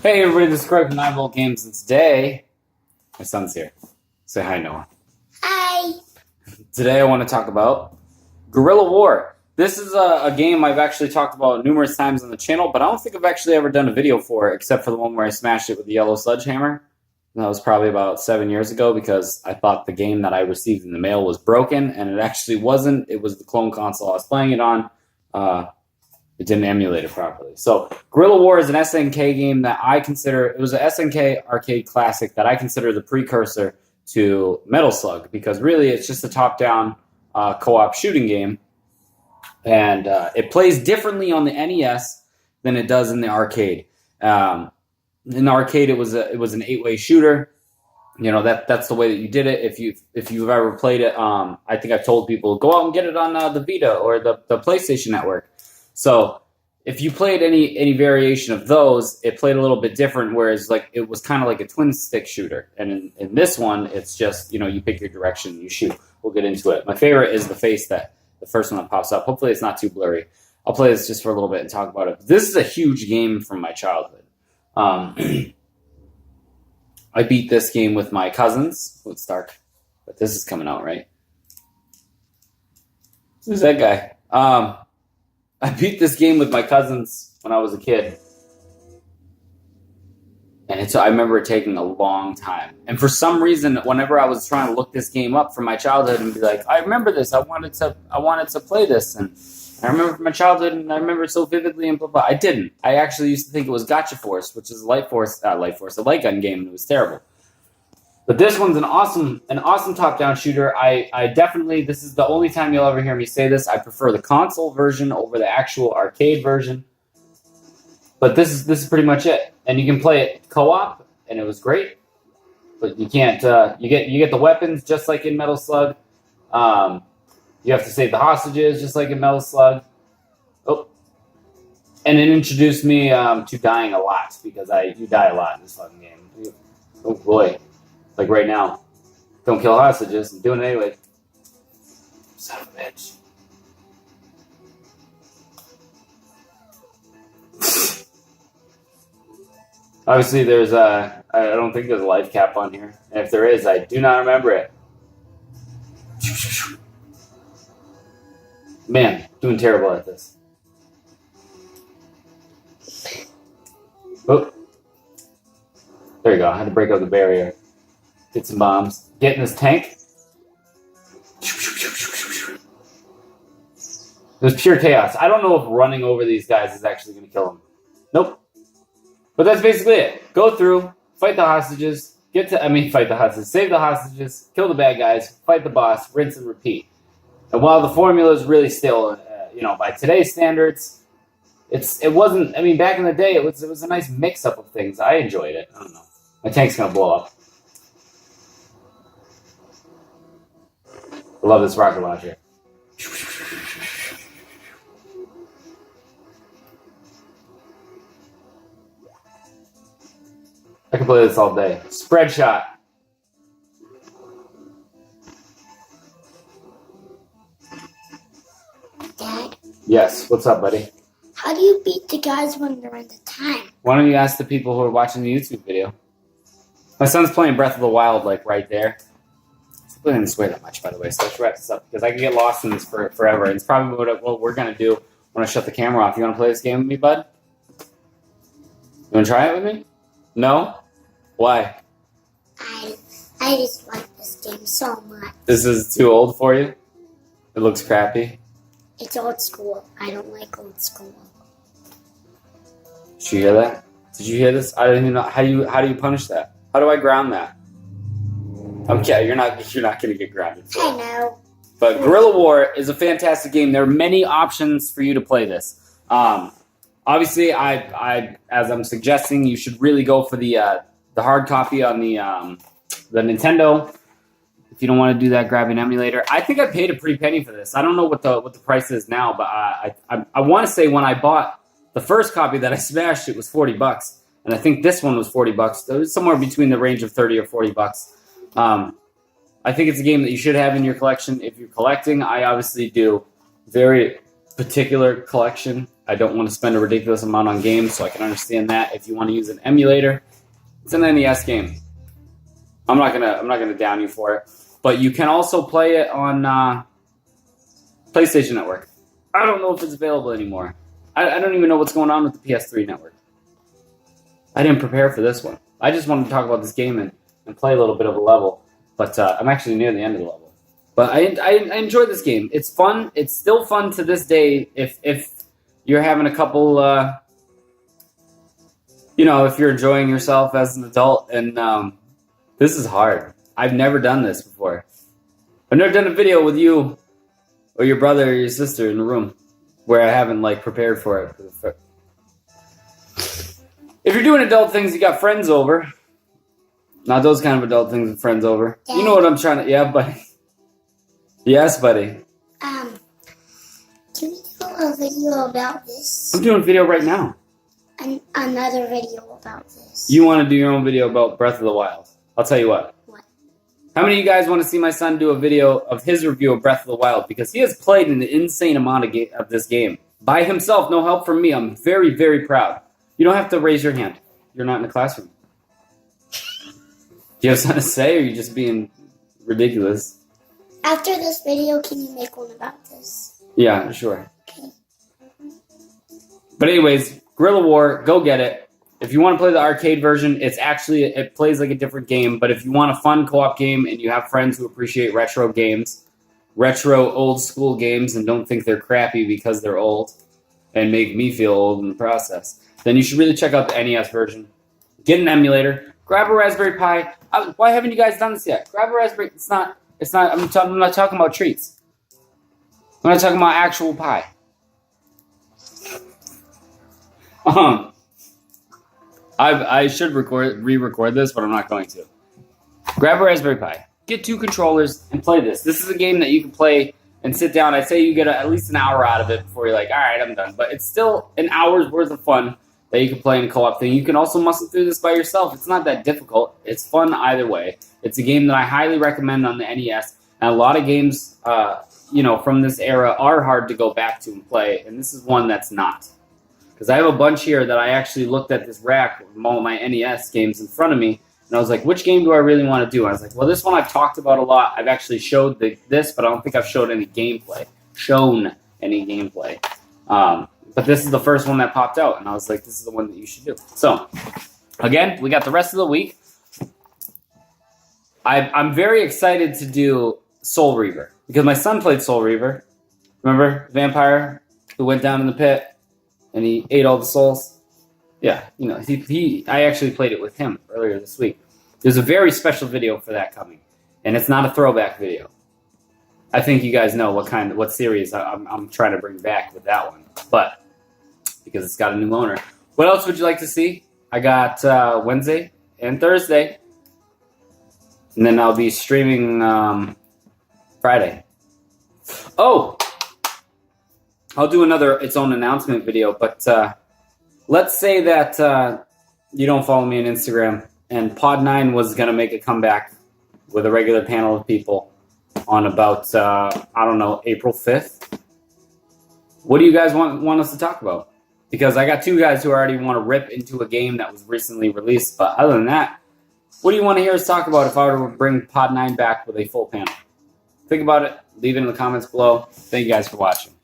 Hey everybody, this is Craig from 9 Volt Games, and today, my son's here. Say hi, Noah. Hi. Today I want to talk about Guerilla War. This is a game I've actually talked about numerous times on the channel, but I don't think I've actually ever done a video for it, except for the one where I smashed it with the yellow sledgehammer. And that was probably about 7 years ago because I thought the game that I received in the mail was broken, and it actually wasn't. It was the clone console I was playing it on. It didn't emulate it properly. So Guerilla War is an SNK game that I consider, it was an SNK arcade classic that I consider the precursor to Metal Slug, because really it's just a top-down co-op shooting game. And it plays differently on the NES than it does in the arcade. In the arcade, it was an 8-way shooter. You know, that's the way that you did it. If you've ever played it, I think I've told people, go out and get it on the Vita or the PlayStation Network. So if you played any variation of those, it played a little bit different, whereas like it was kind of like a twin stick shooter. And in this one, it's just, you know, you pick your direction and you shoot. We'll get into it. My favorite is the first one that pops up. Hopefully it's not too blurry. I'll play this just for a little bit and talk about it. This is a huge game from my childhood. I beat this game with my cousins. Oh, it's dark, but this is coming out, right? Who's that guy? I beat this game with my cousins when I was a kid. And I remember it taking a long time. And for some reason, whenever I was trying to look this game up from my childhood and be like, I remember this, I wanted to play this. And I remember from my childhood, and I remember it so vividly, and blah, blah. I didn't. I actually used to think it was Gotcha Force, which is a light gun game, and it was terrible. But this one's an awesome top-down shooter. I definitely, this is the only time you'll ever hear me say this, I prefer the console version over the actual arcade version. But this is pretty much it. And you can play it co-op, and it was great. But you can't, you get the weapons just like in Metal Slug. You have to save the hostages just like in Metal Slug. Oh. And it introduced me to dying a lot, because you die a lot in this fucking game. Oh boy. Like right now. Don't kill hostages. I'm doing it anyway. Son of a bitch. Obviously, there's I don't think there's a life cap on here. And if there is, I do not remember it. Man, doing terrible at this. Oh. There you go. I had to break up the barrier. Get some bombs. Get in this tank. It was pure chaos. I don't know if running over these guys is actually going to kill them. Nope. But that's basically it. Go through, fight the hostages, save the hostages, kill the bad guys, fight the boss, rinse and repeat. And while the formula is really still, by today's standards, it wasn't. I mean, back in the day, it was a nice mix-up of things. I enjoyed it. I don't know. My tank's going to blow up. I love this rocket launcher. I can play this all day. Spread shot. Dad? Yes, what's up, buddy? How do you beat the guys when they're in the time? Why don't you ask the people who are watching the YouTube video? My son's playing Breath of the Wild, like, right there. He's playing this way that much, by the way, so let's wrap this up, because I can get lost in this forever. And it's probably what we're going to do when I shut the camera off. You want to play this game with me, bud? You want to try it with me? No? Why? I just like this game so much. This is too old for you? It looks crappy? It's old school. I don't like old school. Did you hear that? Did you hear this? I don't even know. How do you punish that? How do I ground that? Okay, you're not going to get grounded. I know. But Guerilla War is a fantastic game. There are many options for you to play this. Obviously, as I'm suggesting, you should really go for the hard copy on the Nintendo. If you don't want to do that, grab an emulator. I think I paid a pretty penny for this. I don't know what the price is now, but I want to say when I bought the first copy that I smashed, it was $40, and I think this one was $40. It was somewhere between the range of $30 or $40. I think it's a game that you should have in your collection if you're collecting. I obviously do. Very particular collection. I don't want to spend a ridiculous amount on games, so I can understand that. If you want to use an emulator, it's an NES game. I'm not gonna down you for it, but you can also play it on PlayStation Network. I don't know if it's available anymore. I don't even know what's going on with the PS3 network. I didn't prepare for this one. I just wanted to talk about this game and play a little bit of a level, but I'm actually near the end of the level. But I enjoy this game. It's fun. It's still fun to this day if you're having a couple, if you're enjoying yourself as an adult. And this is hard. I've never done this before. I've never done a video with you or your brother or your sister in the room where I haven't prepared for it. If you're doing adult things, you got friends over. Not those kind of adult things with friends over. Dad. You know what I'm trying to... Yeah, buddy. Yes, buddy. Can we do a video about this? I'm doing a video right now. Another video about this. You want to do your own video about Breath of the Wild? I'll tell you what. What? How many of you guys want to see my son do a video of his review of Breath of the Wild? Because he has played an insane amount of this game. By himself, no help from me. I'm very, very proud. You don't have to raise your hand. You're not in the classroom. Do you have something to say, or are you just being ridiculous? After this video, can you make one about this? Yeah, sure. Okay. But anyways, Guerilla War, go get it. If you want to play the arcade version, it plays like a different game. But if you want a fun co-op game and you have friends who appreciate retro games, retro old school games, and don't think they're crappy because they're old and make me feel old in the process, then you should really check out the NES version. Get an emulator. Grab a Raspberry Pi. Why haven't you guys done this yet? Grab a Raspberry. It's not. I'm not talking about treats. I'm not talking about actual pie. I should re-record this, but I'm not going to. Grab a Raspberry Pi. Get 2 controllers and play this. This is a game that you can play and sit down. I'd say you get at least an hour out of it before you're like, all right, I'm done. But it's still an hour's worth of fun that you can play in a co-op thing. You can also muscle through this by yourself. It's not that difficult. It's fun either way. It's a game that I highly recommend on the NES. And a lot of games, from this era are hard to go back to and play. And this is one that's not. Because I have a bunch here that I actually looked at this rack with all my NES games in front of me. And I was like, which game do I really want to do? I was like, well, this one I've talked about a lot. I've actually showed this, but I don't think I've showed any gameplay. But this is the first one that popped out. And I was like, this is the one that you should do. So, again, we got the rest of the week. I'm very excited to do Soul Reaver. Because my son played Soul Reaver. Remember? Vampire who went down in the pit and he ate all the souls. Yeah, I actually played it with him earlier this week. There's a very special video for that coming, and it's not a throwback video. I think you guys know what series I'm trying to bring back with that one, but because it's got a new owner. What else would you like to see? I got Wednesday and Thursday, and then I'll be streaming Friday. Oh! I'll do its own announcement video, but let's say that you don't follow me on Instagram, and Pod9 was going to make a comeback with a regular panel of people on about, April 5th. What do you guys want us to talk about? Because I got 2 guys who already want to rip into a game that was recently released, but other than that, what do you want to hear us talk about if I were to bring Pod9 back with a full panel? Think about it. Leave it in the comments below. Thank you guys for watching.